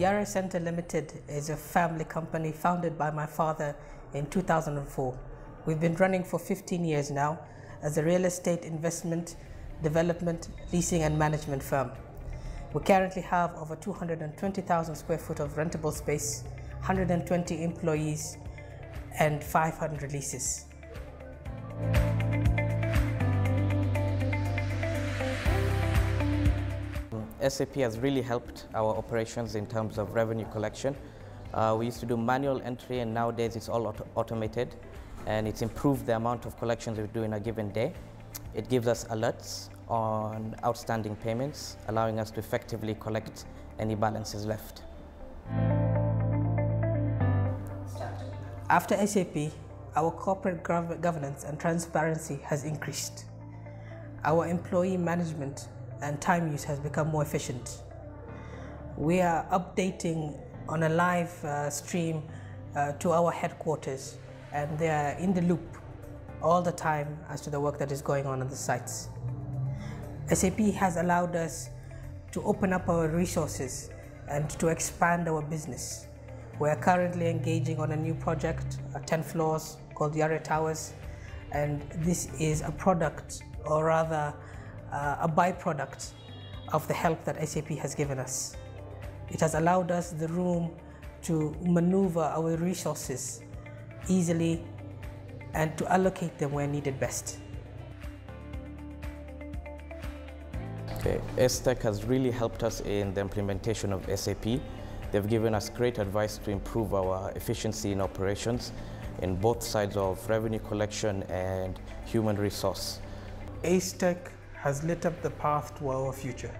Yare Centre Limited is a family company founded by my father in 2004. We've been running for 15 years now as a real estate investment, development, leasing and management firm. We currently have over 220,000 square foot of rentable space, 120 employees and 500 leases. SAP has really helped our operations in terms of revenue collection. We used to do manual entry and nowadays it's all automated, and it's improved the amount of collections we do in a given day. It gives us alerts on outstanding payments, allowing us to effectively collect any balances left. After SAP, our corporate governance and transparency has increased. Our employee management and time use has become more efficient. We are updating on a live stream to our headquarters, and they are in the loop all the time as to the work that is going on the sites. SAP has allowed us to open up our resources and to expand our business. We are currently engaging on a new project, 10 floors, called Yare Towers, and this is a product, or rather a byproduct of the help that SAP has given us. It has allowed us the room to maneuver our resources easily and to allocate them where needed best. Okay, ACEteK has really helped us in the implementation of SAP. They've given us great advice to improve our efficiency in operations in both sides of revenue collection and human resource. ACEteK has lit up the path to our future.